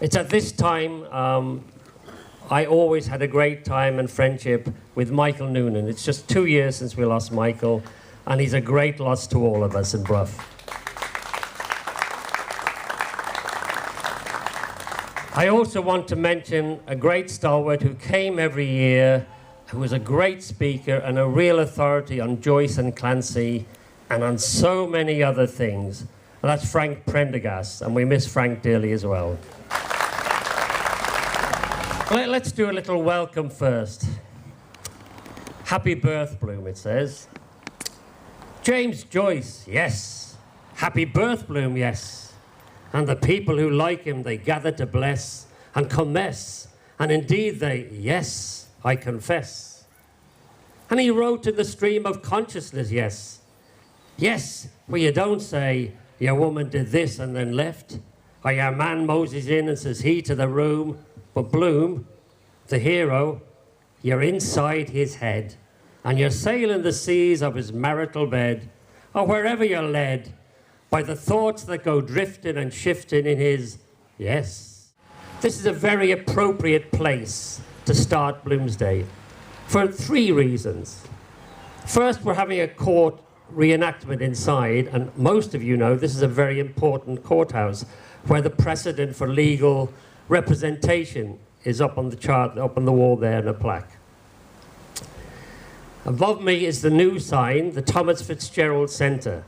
It's at this time I always had a great time and friendship with Michael Noonan. It's just 2 years since we lost Michael, and he's a great loss to all of us in Bruff. I also want to mention a great stalwart who came every year, who was a great speaker and a real authority on Joyce and Clancy and on so many other things. And that's Frank Prendergast, and we miss Frank dearly as well. Let's do a little welcome first. Happy birth, Bloom, it says. James Joyce, yes. Happy birth, Bloom, yes. And the people who like him, they gather to bless and commence. And indeed they, yes, I confess. And he wrote in the stream of consciousness, yes. Yes, where you don't say, your woman did this and then left. Or your man moses in and says he to the room. But Bloom, the hero, you're inside his head. And you're sailing the seas of his marital bed. Or wherever you're led by the thoughts that go drifting and shifting in his yes. This is a very appropriate place to start Bloomsday for 3 reasons. First, we're having a court reenactment inside, and most of you know this is a very important courthouse where the precedent for legal representation is up on the chart, up on the wall there in a plaque. Above me is the new sign, the Thomas Fitzgerald Centre.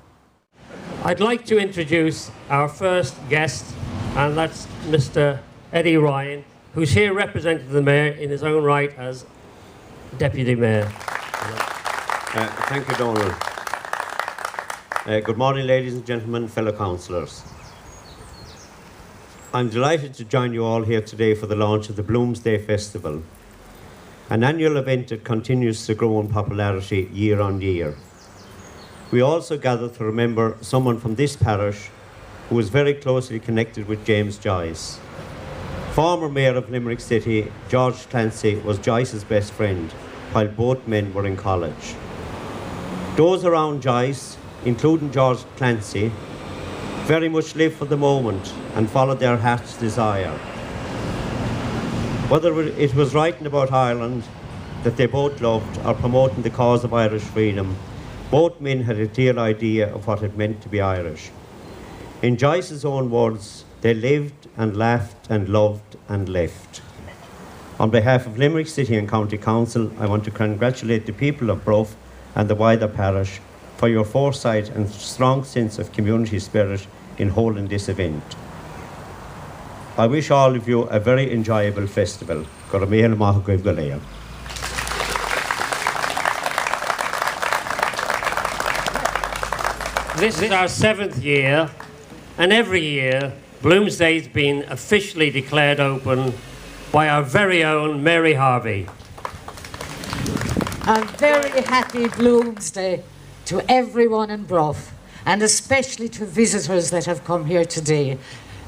I'd like to introduce our first guest, and that's Mr. Eddie Ryan, who's here representing the Mayor in his own right as Deputy Mayor. Thank you, Donald. Good morning, ladies and gentlemen, fellow councillors. I'm delighted to join you all here today for the launch of the Bloomsday Festival, an annual event that continues to grow in popularity year on year. We also gather to remember someone from this parish who was very closely connected with James Joyce. Former Mayor of Limerick City, George Clancy, was Joyce's best friend while both men were in college. Those around Joyce, including George Clancy, very much lived for the moment and followed their heart's desire. Whether it was writing about Ireland that they both loved or promoting the cause of Irish freedom, both men had a clear idea of what it meant to be Irish. In Joyce's own words, they lived and laughed and loved and left. On behalf of Limerick City and County Council, I want to congratulate the people of Bruf and the wider parish for your foresight and strong sense of community spirit in holding this event. I wish all of you a very enjoyable festival. This is our 7th year, and every year Bloomsday's been officially declared open by our very own Mary Harvey. A very happy Bloomsday to everyone in Bruff, and especially to visitors that have come here today.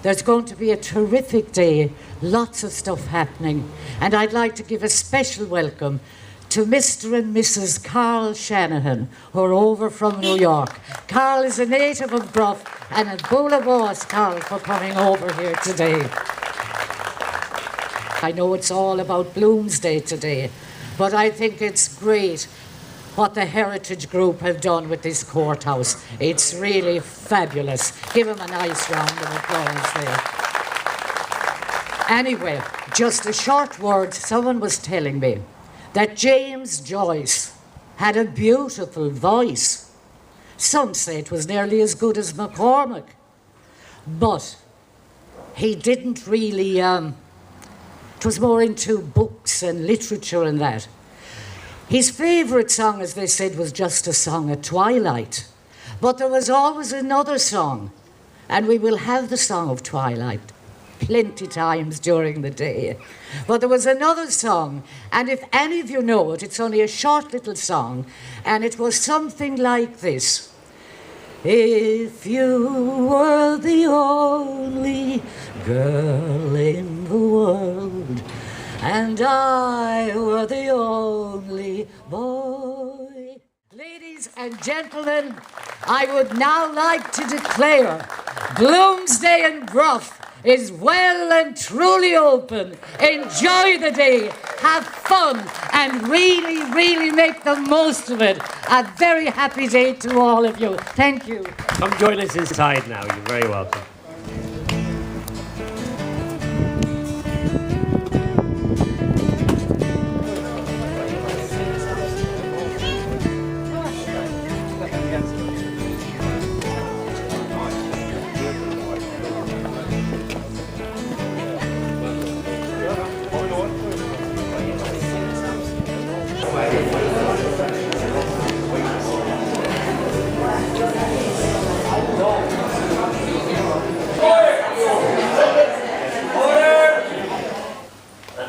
There's going to be a terrific day, lots of stuff happening, and I'd like to give a special welcome to Mr. and Mrs. Carl Shanahan, who are over from New York. Carl is a native of Bruff, and a bula boss, Carl, for coming over here today. I know it's all about Bloomsday today, but I think it's great what the Heritage Group have done with this courthouse. It's really fabulous. Give them a nice round of applause there. Anyway, just a short word. Someone was telling me that James Joyce had a beautiful voice. Some say it was nearly as good as McCormick. But he didn't really, it was more into books and literature and that. His favourite song, as they said, was just a song at twilight. But there was always another song, and we will have the Song of Twilight plenty times during the day. But there was another song, and if any of you know it, it's only a short little song, and it was something like this. If you were the only girl in the world, and I were the only boy. Ladies and gentlemen, I would now like to declare Bloomsday in Bruff is well and truly open. Enjoy the day, have fun, and really, really make the most of it. A very happy day to all of you. Thank you. Come join us inside now. You're very welcome.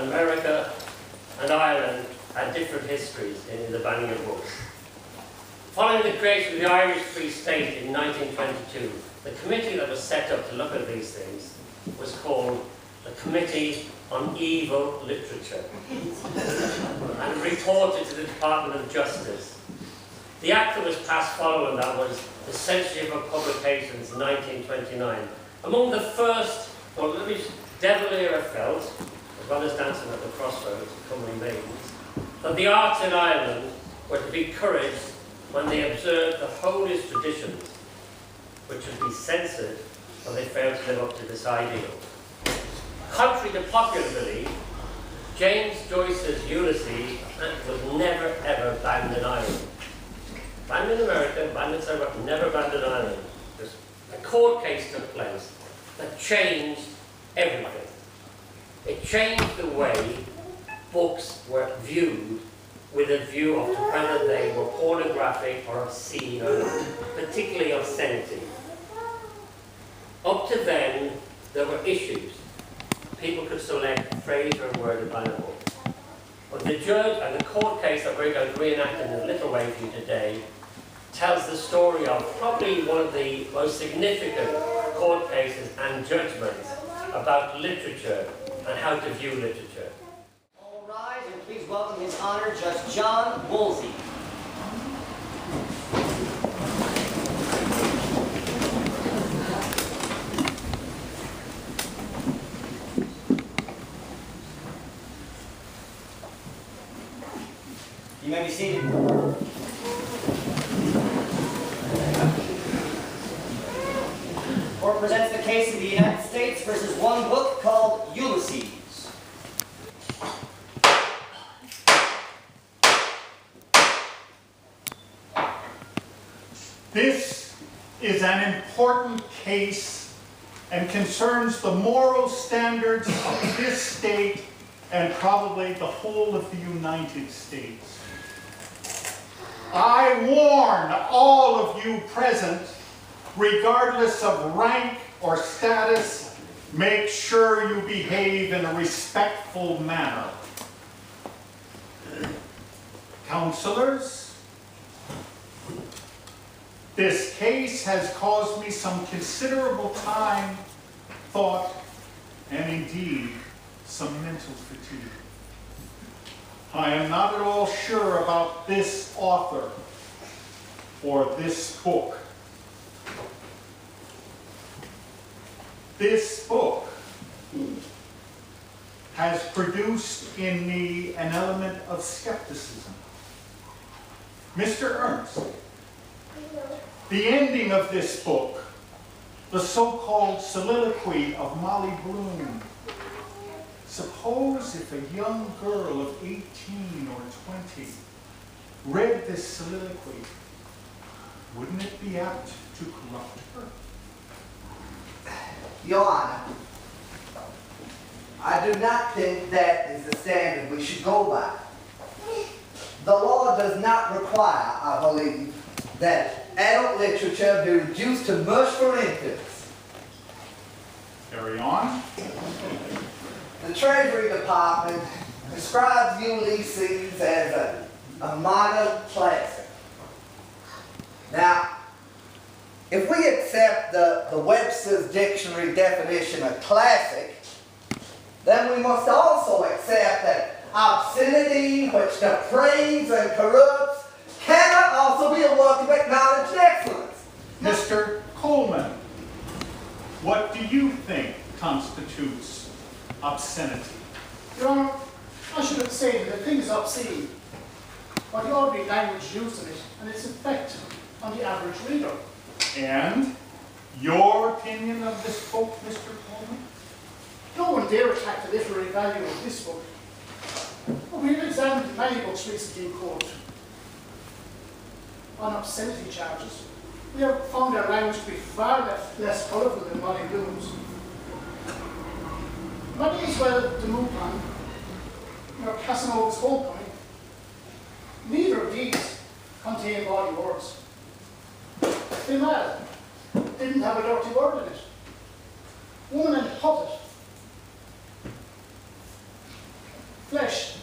America and Ireland had different histories in the banning of books. Following the creation of the Irish Free State in 1922, the committee that was set up to look at these things was called the Committee on Evil Literature and reported to the Department of Justice. The act that was passed following that was the Censorship of Publications in 1929. Among the first, well, Devil era felt, as well as Dancing at the Crossroads, Cymru Maidens, that the arts in Ireland were to be encouraged when they observed the holiest traditions, which would be censored when they failed to live up to this ideal. Contrary to popular belief, James Joyce's Ulysses was never ever banned in Ireland. Banned in America, banned in South Africa, never banned in Ireland. A court case took place that changed everything. It changed the way books were viewed with a view of whether they were pornographic or obscene or particularly obscenity. Up to then, there were issues. People could select a phrase or a word of banable. But the judge and the court case that we're going to reenact in a little way for you today tells the story of probably one of the most significant court cases and judgments about literature and how to view literature. All rise and please welcome His Honor Judge John Woolsey. You may be seated. Court presents the case of the United States versus one book called Ulysses. This is an important case and concerns the moral standards of this state and probably the whole of the United States. I warn all of you present, regardless of rank or status, make sure you behave in a respectful manner. Counselors, this case has caused me some considerable time, thought, and indeed some mental fatigue. I am not at all sure about this author or this book. This book has produced in me an element of skepticism. Mr. Ernst, the ending of this book, the so-called soliloquy of Molly Bloom, suppose if a young girl of 18 or 20 read this soliloquy, wouldn't it be apt to corrupt her? Your Honor, I do not think that is the standard we should go by. The law does not require, I believe, that adult literature be reduced to mush for infants. Carry on. The Treasury Department describes Ulysses as a minor classic. Now, if we accept the Webster's Dictionary definition of classic, then we must also accept that obscenity, which depraves and corrupts, cannot also be a work of acknowledged excellence. Mr. Coleman, what do you think constitutes constitutes obscenity. Your Honour, I should have said that the thing is obscene, but the ordinary language used in it and its effect on the average reader. And your opinion of this book, Mr. Coleman? No one dare attack the literary value of this book. But we have examined many books recently in court on obscenity charges. We have found our language to be far less colourful than Molly Bloom's. Might as well to move on, or Casanova's Homecoming. Neither of these contain bawdy words. Female didn't have a dirty word in it. Woman and puppet. Flesh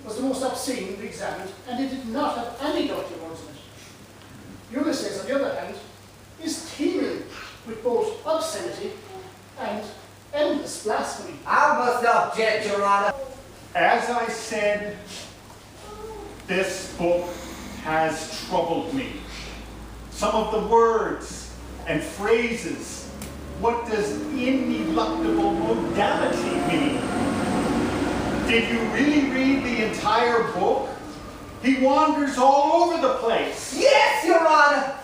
was the most obscene we examined, and it did not have any dirty words in it. Ulysses, on the other hand, is teeming with both obscenity and endless blasphemy. I must object, Your Honour. As I said, this book has troubled me. Some of the words and phrases, what does ineluctable modality mean? Did you really read the entire book? He wanders all over the place. Yes, Your Honour.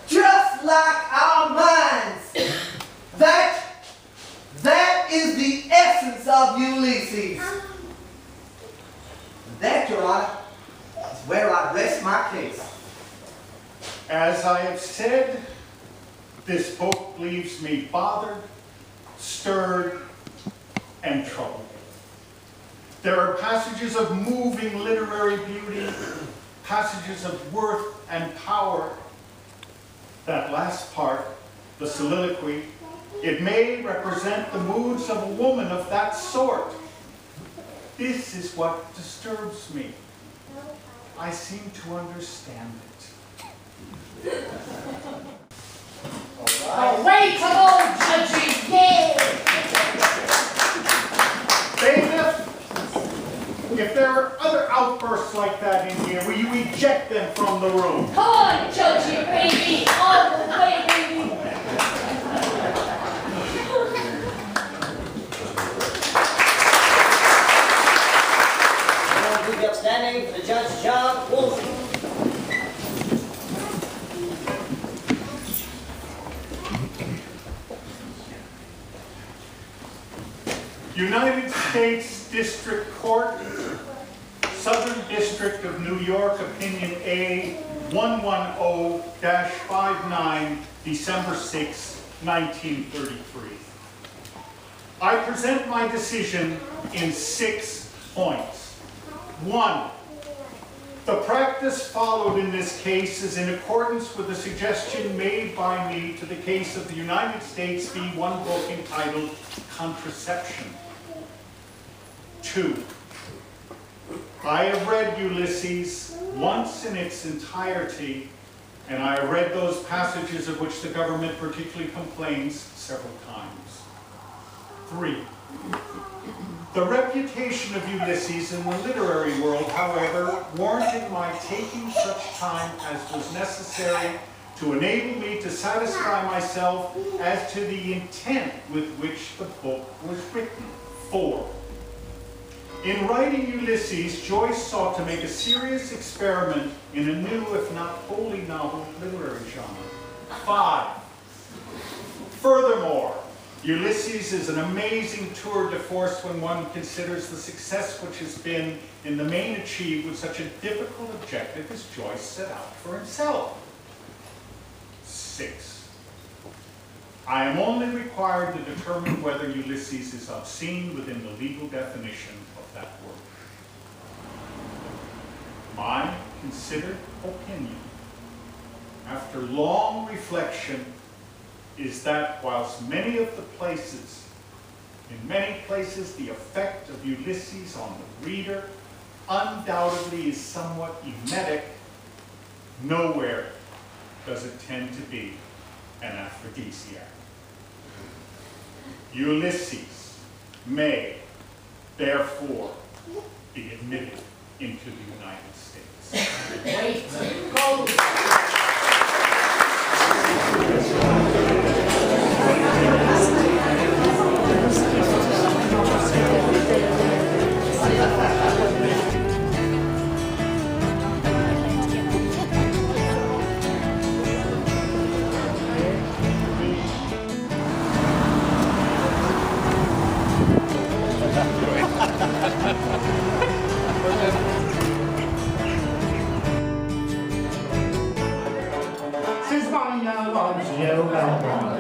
Just like our minds. That is the essence of Ulysses. That, Your Honour, is where I rest my case. As I have said, this book leaves me bothered, stirred, and troubled. There are passages of moving literary beauty, passages of worth and power. That last part, the soliloquy, it may represent the moods of a woman of that sort. This is what disturbs me. I seem to understand it. Away to go, judges! Yeah! Bailiff, if there are other outbursts like that in here, will you eject them from the room? Come on, Judgy, baby! All the way, baby! Anyone who'd be upstanding for the judge's job, Wolf. United States District Court, Southern District of New York, Opinion A, 110-59, December 6, 1933. I present my decision in 6 points. 1. The practice followed in this case is in accordance with the suggestion made by me to the case of the United States v. one book entitled Contraception. 2. I have read Ulysses once in its entirety, and I have read those passages of which the government particularly complains several times. 3. The reputation of Ulysses in the literary world, however, warranted my taking such time as was necessary to enable me to satisfy myself as to the intent with which the book was written. 4. In writing Ulysses, Joyce sought to make a serious experiment in a new, if not wholly novel, literary genre. 5. Furthermore, Ulysses is an amazing tour de force when one considers the success which has been in the main achieved with such a difficult objective as Joyce set out for himself. 6. I am only required to determine whether Ulysses is obscene within the legal definition of that word. My considered opinion, after long reflection, is that whilst in many places, the effect of Ulysses on the reader undoubtedly is somewhat emetic, nowhere does it tend to be an aphrodisiac. Ulysses may, therefore, be admitted into the United States. Wait, go! on to you,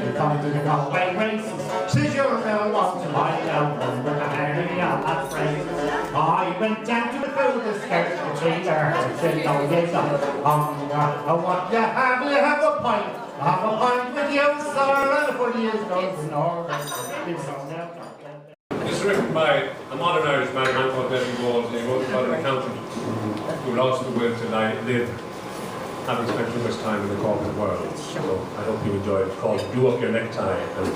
you come to the Galway races. Says you're no one to lie down under the Mary at friends. I went down to the field to skirt the cheater, said no, you don't. I want you have a pint. Have a pint with you, sir, and for years goes in order. It's written by a modern Irishman, a man called David Walls, and he wrote about an accountant who lost the will to live, having spent too much time in the corporate world. So I hope you enjoy it. It's called Do Up Your Necktie and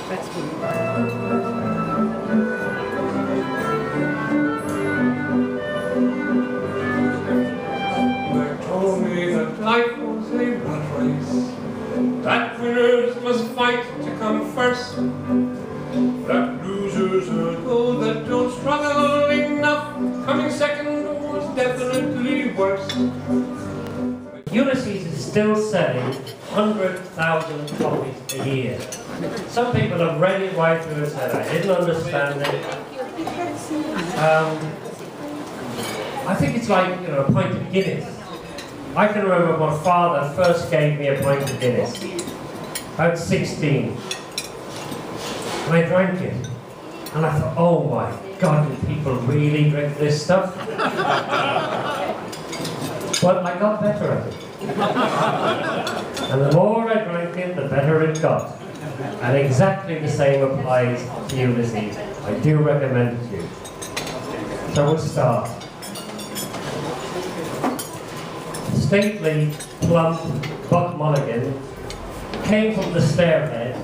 That's good. told me that life was a rat race, that winners must fight to come first, that losers are those that don't struggle enough, coming second was definitely worse. Ulysses is still selling 100,000 copies a year. Some people have read it right through and said, I didn't understand it. I think it's like, a pint of Guinness. I can remember my father first gave me a pint of Guinness. I was 16. And I drank it. And I thought, oh my God, do people really drink this stuff? But I got better at it. And the more I drank it, the better it got. And exactly the same applies to Ulysses. I do recommend it to you. So we'll start. Stately, plump Buck Mulligan came from the stairhead,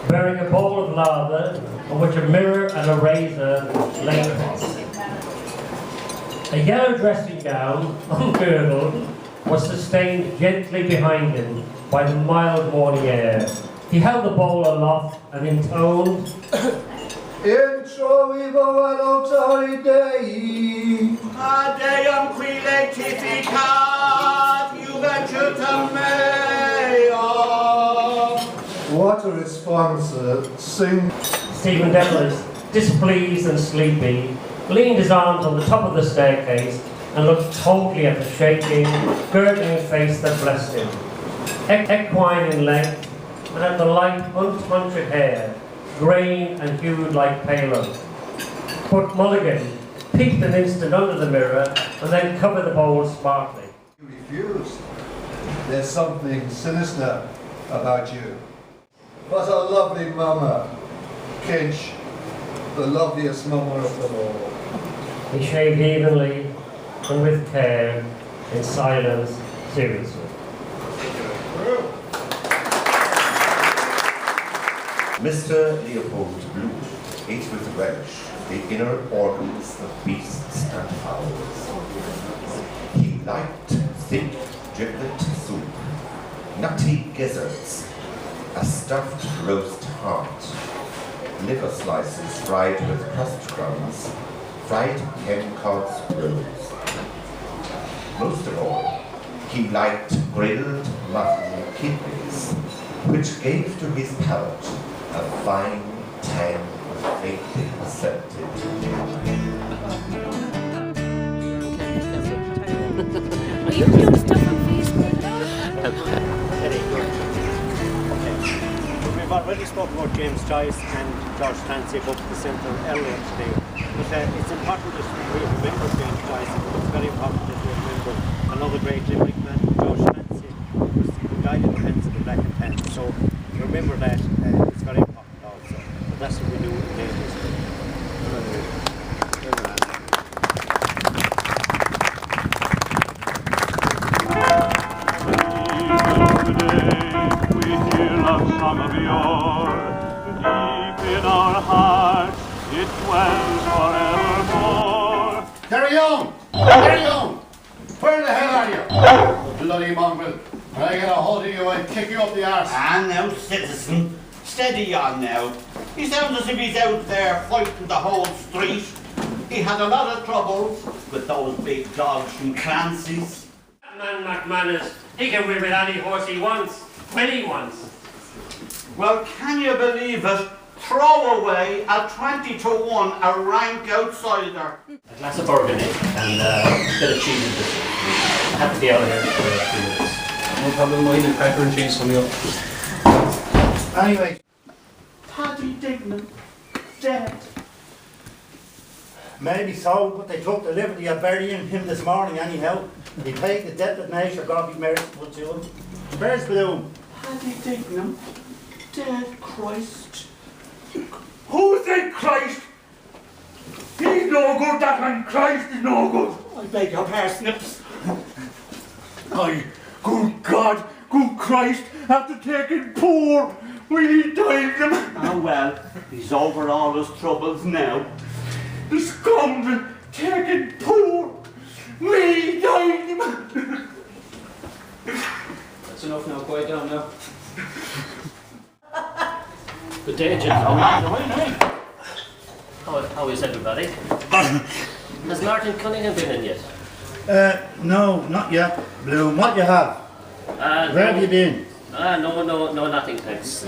bearing a bowl of lather on which a mirror and a razor lay across. A yellow dressing gown, ungirdled, was sustained gently behind him by the mild morning air. He held the bowl aloft and intoned, Intro Evo Alotari Day. A day on Queeleg Tiffy Card, you venture to Mayor. What a response, sing. Stephen Devlin, displeased and sleepy, leaned his arms on the top of the staircase and looked totally at the shaking, gurgling face that blessed him. Equine in length, and at the light, untunctured hair, greying and hued like paler. But Mulligan peeked an instant under the mirror and then covered the bowl smartly. You refused. There's something sinister about you. What a lovely mama. Kinch, the loveliest mama of them all. He shaved evenly and with care, in silence, seriously. Mr. Leopold Bruf ate with relish the inner organs of beasts and fowls. He liked thick driblet soup, nutty gizzards, a stuffed roast heart, liver slices fried with crust crumbs, fried hemcod's rolls. Most of all, he liked grilled mutton kidneys, which gave to his palate a fine tang of faintly scented Are you doing stuff on Facebook? We've already spoken about James Joyce and George Clancy up at the centre earlier today, but it's important that we remember James Joyce. It's very important that we remember another great Limerick man, George Clancy, who died in the hands of the Black and Tans. So remember that, it's very important also. But that's what we do in day history. We hear a song of yore, deep in our hearts, it dwells forevermore. Carry on! Carry on! Where the hell are you? Bloody mongrel. When I get a hold of you, I'll kick you up the arse. Ah, now, citizen, steady on now. He sounds as if he's out there fighting the whole street. He had a lot of troubles with those big dogs from Clancy's. Man McManus, he can win with any horse he wants, when he wants. Well, can you believe it? Throw away a 20-to-1, a rank outsider. A glass of Burgundy and a bit of cheese and biscuit. I have to be out of here for a few minutes. No problem, mine and pepper and cheese coming up. Anyway, Paddy Dignam, dead. Maybe so, but they took the liberty of burying him this morning anyhow. They take the death of nature, God be merciful to him. Where's Bloom? Paddy Dignam, dead, Christ. Who said Christ? He's no good, that man. Christ is no good. I beg your parsnips. Good God, good Christ, after taking poor, we died him. Oh well, he's over all his troubles now. The scoundrel taking poor, we died him. That's enough now, quiet down now. Good day, gentlemen. How is everybody? Has Martin Cunningham been in yet? No, not yet. Bloom, what you have? Where have you been? No, nothing, thanks.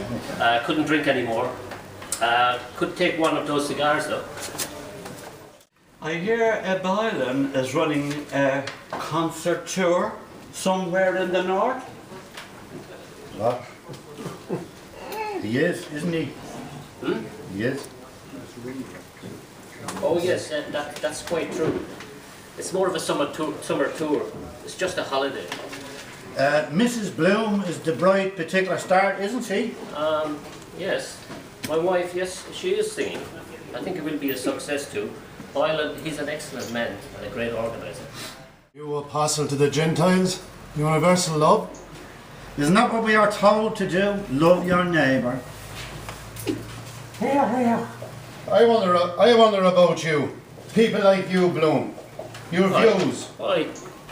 Couldn't drink anymore. Could take one of those cigars, though. I hear Bailen is running a concert tour somewhere in the north. What? He is, isn't he? He is. Oh yes, that's quite true. It's more of a summer tour. It's just a holiday. Mrs. Bloom is the bright particular star, isn't she? Yes. My wife, yes, she is singing. I think it will be a success too. Boylan, he's an excellent man and a great organiser. You apostle to the Gentiles, universal love. Isn't that what we are told to do? Love your neighbour. Here. I wonder about you. People like you, Bloom. Your views. Why?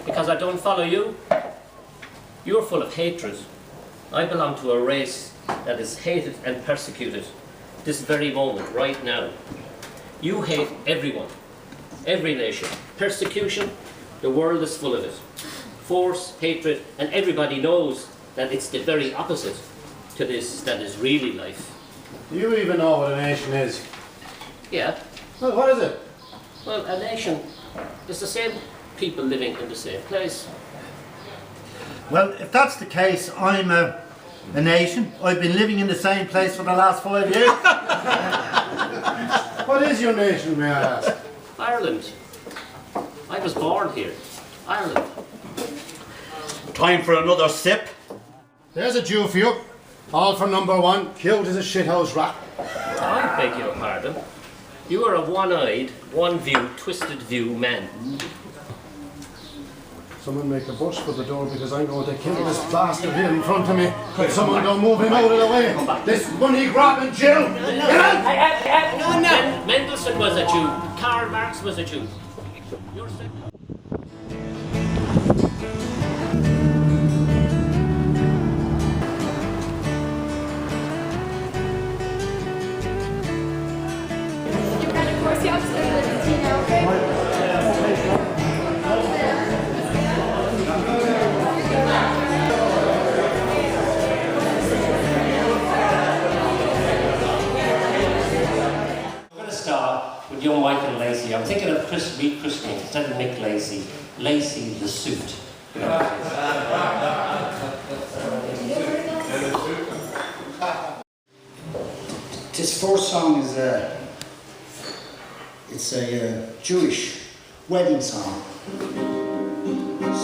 Because I don't follow you? You're full of hatred. I belong to a race that is hated and persecuted this very moment, right now. You hate everyone, every nation. Persecution, the world is full of it. Force, hatred, and everybody knows that it's the very opposite to this that is really life. Do you even know what a nation is? Yeah. Well, what is it? Well, a nation is the same people living in the same place. Well, if that's the case, I'm a nation. I've been living in the same place for the last 5 years. What is your nation, may I ask? Ireland. I was born here. Ireland. Time for another sip. There's a Jew for you. All for number one. Cute as a shithouse rat. I beg your pardon. You are a one-eyed, one-view, twisted-view man. Someone make a bush for the door because I'm going to kill this bastard here in front of me. If someone don't move him out of the way. This money-grabbing Jew! Mendelssohn was a Jew. Karl Marx was a Jew. You're young Michael Lacey. I'm thinking of Chris rechristening instead of Nick Lacey. Lacey the suit. This first song is a Jewish wedding song.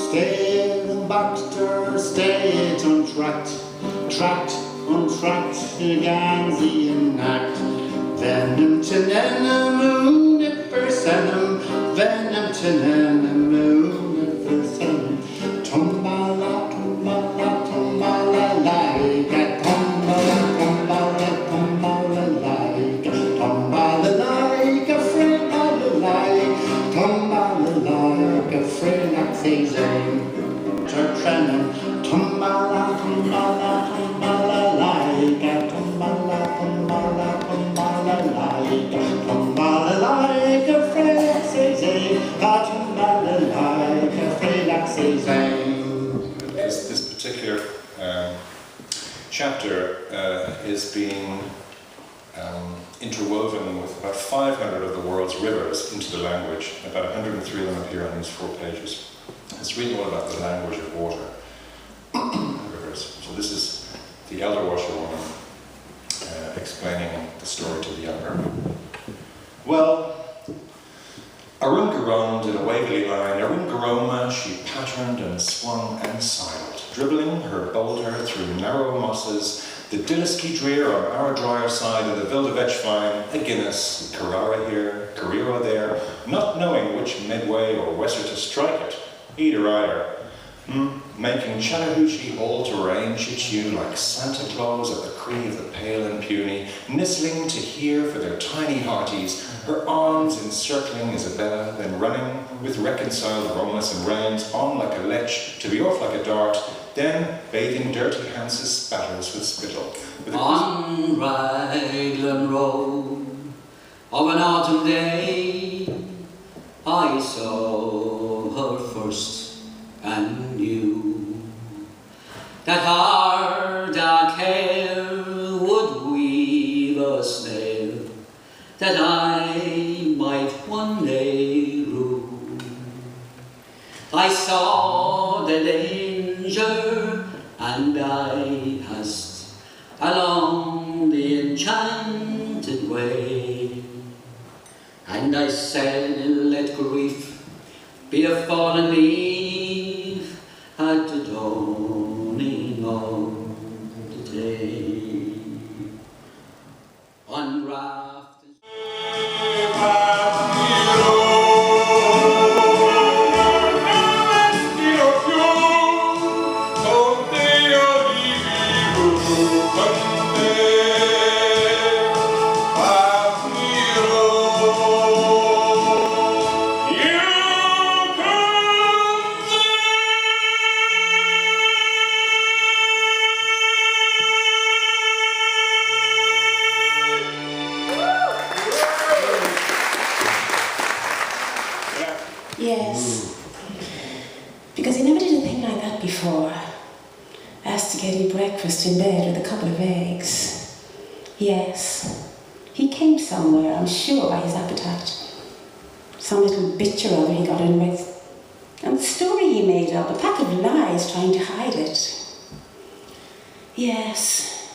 Stay the Baxter, stay it untracked, tracked, untracked, against the enact. Venom to moon at persenum, venom to moon at persenum. Tumbala, tumbala, tumbala, like a tumbala, tumbala, tumbala, like a tumbala, like a friend of the like, tumbala, like a friend of season. Turtrenum, tumbala, tumbala, tumbala, like a tumbala, tumbala, tumbala, like a friend season, tumbala, like a friend season. This particular chapter is being interwoven with about 500 of the world's rivers into the language. About 103 of them appear on these 4 pages. It's really all about the language of water. the elder washerwoman, explaining the story to the younger. Well, Arun Garone did a Waverley line. Arun Garoma, she patterned and swung and sidled, dribbling her boulder through narrow mosses, the Dillisky Dreer on our drier side of the Vildevechfine, a Guinness, Carrara here, Carrera there, not knowing which midway or wester to strike it, either. Making Chattahoochee all-terrain she chew like Santa Claus at the Cree of the Pale and Puny, nestling to hear for their tiny hearties, her arms encircling Isabella, then running with reconciled Romulus and reins on like a lech, to be off like a dart, then bathing dirty Hans's spatters with spittle. On Raglan Road of an autumn day, I saw her first and knew that her dark hair would weave a snare that I might one day rue. I saw the danger and I passed along the enchanted way, and I said, let grief be a fallen leaf at the dawning of the day. On raft Yes, because he never did a thing like that before. Asked to get you breakfast in bed with a couple of eggs. Yes, he came somewhere, I'm sure, by his appetite. Some little bitch or other he got in with. And the story he made up, a pack of lies trying to hide it. Yes,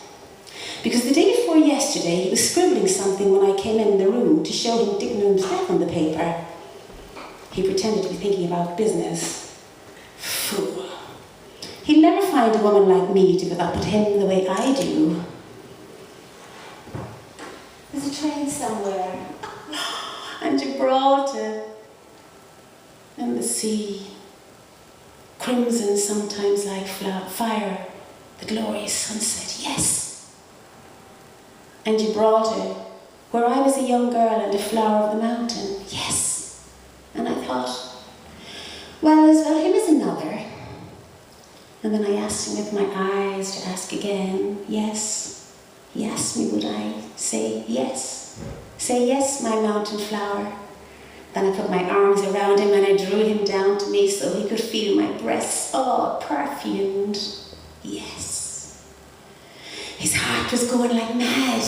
because the day before yesterday he was scribbling something when I came in the room to show him Dignam's death on the paper. He pretended to be thinking about business. Fool. He'll never find a woman like me to put up with him the way I do. There's a train somewhere. And Gibraltar. And the sea. Crimson sometimes like fire. The glorious sunset, yes. And Gibraltar, where I was a young girl and a flower of the mountain, yes. And I thought, well, as well him as another. And then I asked him with my eyes to ask again, yes. He asked me, would I say yes? Say yes, my mountain flower. Then I put my arms around him and I drew him down to me so he could feel my breasts, all perfumed. Yes. His heart was going like mad.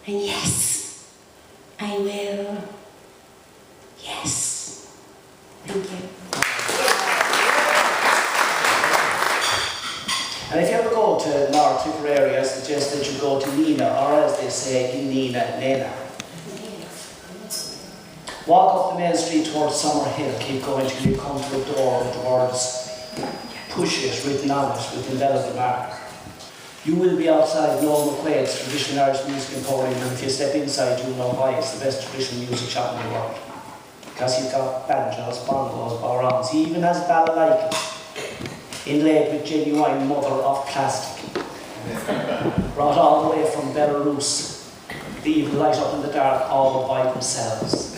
And yes, I will. Yes. Thank you. And if you ever go to North Tipperary, I suggest that you go to Nina, or as they say in Nina. Walk up the main street towards Summerhill, keep going till you come to a door with the words "Push It" written on it with indelible mark. You will be outside Noel McQuaid's traditional Irish music emporium, and if you step inside, you'll know why it's the best traditional music shop in the world. Because he's got banjos, bongos, bodhráns, he even has balalaikas, inlaid with genuine mother of plastic. Brought all the way from Belarus. They even light up in the dark all by themselves.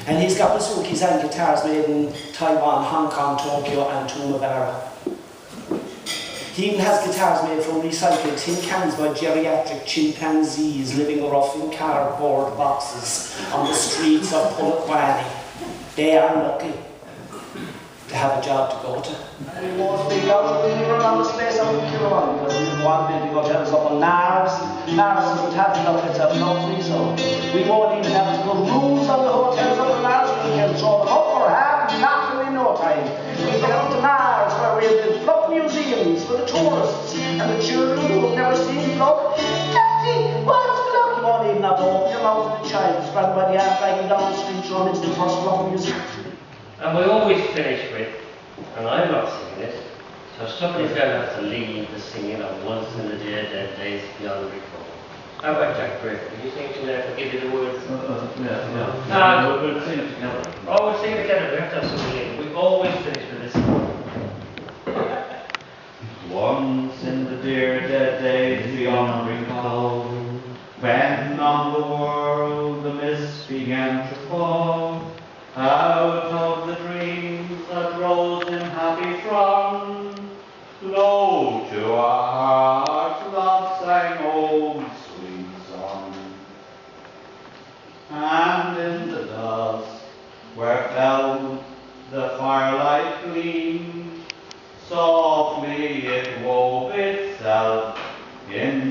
And he's got bazookas and guitars made in Taiwan, Hong Kong, Tokyo and Tumavara. He even has guitars made from recycled tin cans by geriatric chimpanzees living rough in cardboard boxes on the streets of Polokwane. They are lucky to have a job to go to. And we won't speak out of the around the space of the Kilowan, because we want building hotels up on Nars. Nars doesn't have enough, it's a free zone. We won't even have to put rules on the hotels on the Nars, we can throw them up for half and nothing in no time. We get up to Nars where we'll build flop museums for the tourists and the children who have never seen before. Daddy, what's the luck? You won't even have to open your mouth to the child. It's run by the ass dragging down the street, thrown into the first block of music. And we always finish with, and I'm not singing it, so somebody's going to have to lead the singing of Once in the Dead Days Beyond Recall. How about Jack Bruff? Could you sing to that? I'll give you the words. Yeah. We'll sing it together. Oh, we'll sing it together. We have to have something in. We always finish with this. Once in the dear dead days beyond recall, when on the world the mist began to fall, out of the dreams that rose in happy throng, low to our hearts love sang old sweet song. And in the dusk where fell the firelight gleam, softly it wove itself in